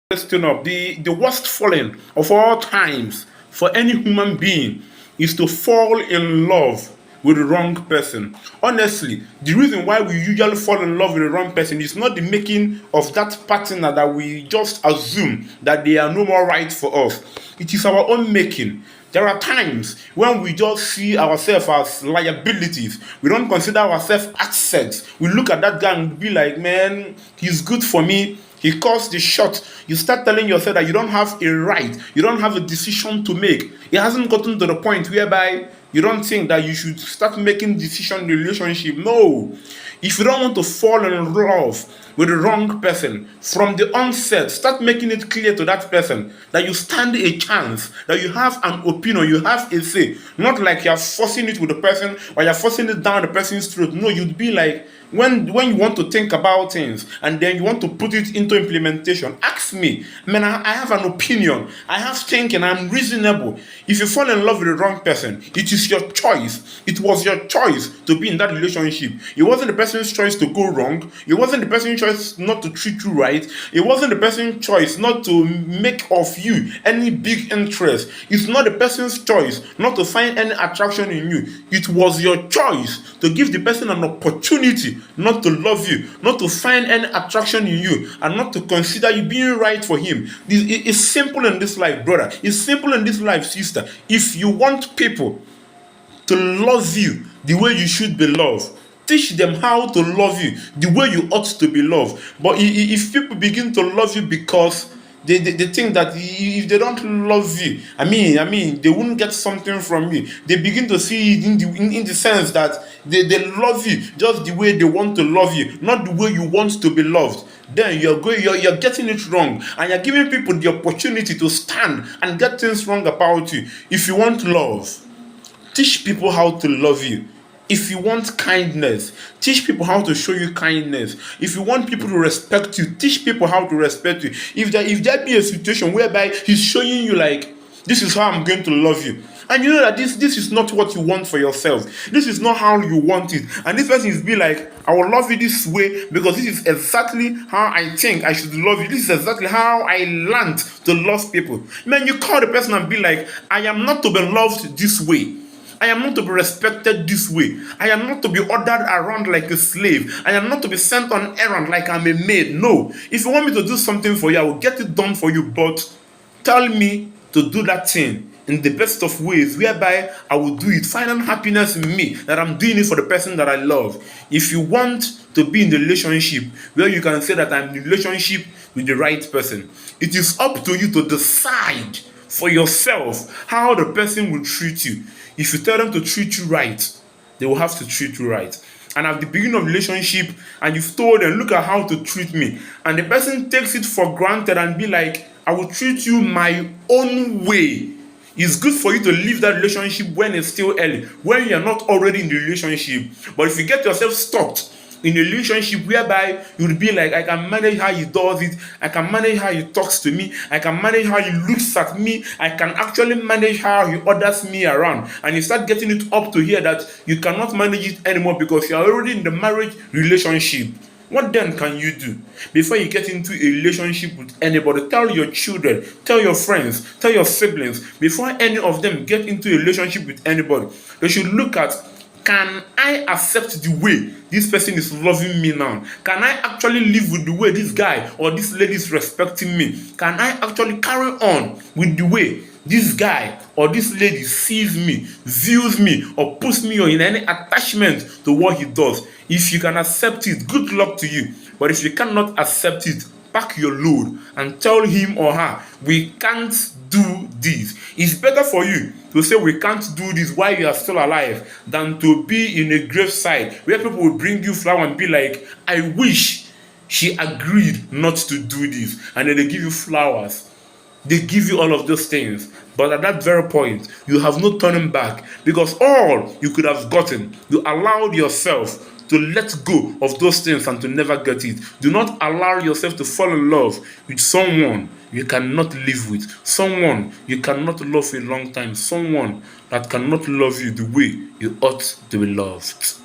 Question up. The worst falling of all times for any human being is to fall in love with the wrong person. Honestly, the reason why we usually fall in love with the wrong person is not the making of that partner that we just assume that they are no more right for us. It is our own making. There are times when we just see ourselves as liabilities. We don't consider ourselves assets. We look at that guy and be like, man, he's good for me. He calls the shot. You start telling yourself that you don't have a right, you don't have a decision to make. It hasn't gotten to the point whereby you don't think that you should start making decision in the relationship. No. If you don't want to fall in love with the wrong person from the onset, start making it clear to that person that you stand a chance, that you have an opinion, you have a say. Not like you're forcing it with the person or you're forcing it down the person's throat. No, you'd be like, when you want to think about things and then you want to put it into implementation, ask me. Man, I have an opinion. I have thinking. I'm reasonable. If you fall in love with the wrong person, it is your choice. It was your choice to be in that relationship. It wasn't the person's choice to go wrong. It wasn't the person's choice not to treat you right. It wasn't the person's choice not to make of you any big interest. It's not the person's choice not to find any attraction in you. It was your choice to give the person an opportunity not to love you, not to find any attraction in you, and not to consider you being right for him. It's simple in this life, brother. It's simple in this life, sister. If you want people to love you the way you should be loved, teach them how to love you the way you ought to be loved. But if people begin to love you because they think that if they don't love you, I mean, they wouldn't get something from you. They begin to see it in the sense that they love you just the way they want to love you, not the way you want to be loved. Then you're getting it wrong, and you're giving people the opportunity to stand and get things wrong about you. If you want love, teach people how to love you. If you want kindness, teach people how to show you kindness. If you want people to respect you, teach people how to respect you. If there be a situation whereby he's showing you like, this is how I'm going to love you, and you know that this is not what you want for yourself, this is not how you want it, and this person is be like, I will love you this way because this is exactly how I think I should love you. This is exactly how I learned to love people. Man, you call the person and be like, I am not to be loved this way. I am not to be respected this way. I am not to be ordered around like a slave. I am not to be sent on errand like I'm a maid. No. If you want me to do something for you, I will get it done for you. But tell me to do that thing in the best of ways, whereby I will do it. Find happiness in me, that I'm doing it for the person that I love. If you want to be in the relationship where you can say that I'm in the relationship with the right person, it is up to you to decide for yourself how the person will treat you. If you tell them to treat you right, they will have to treat you right. And at the beginning of the relationship, and you've told them, look at how to treat me, and the person takes it for granted and be like, I will treat you my own way. It's good for you to leave that relationship when it's still early, when you're not already in the relationship. But if you get yourself stuck in a relationship whereby you'll be like, I can manage how he does it, I can manage how he talks to me, I can manage how he looks at me, I can actually manage how he orders me around, and you start getting it up to here that you cannot manage it anymore because you're already in the marriage relationship. What then can you do before you get into a relationship with anybody? Tell your children, tell your friends, tell your siblings, before any of them get into a relationship with anybody, they should look at, can I accept the way this person is loving me now? Can I actually live with the way this guy or this lady is respecting me? Can I actually carry on with the way this guy or this lady sees me, views me, or puts me in any attachment to what he does? If you can accept it, good luck to you. But if you cannot accept it, pack your load and tell him or her, we can't do this. It's better for you to say we can't do this while you are still alive than to be in a graveside where people will bring you flower and be like, I wish she agreed not to do this, and then they give you flowers, they give you all of those things. But at that very point, you have no turning back, because all you could have gotten, you allowed yourself to let go of those things and to never get it. Do not allow yourself to fall in love with someone you cannot live with, someone you cannot love for a long time, someone that cannot love you the way you ought to be loved.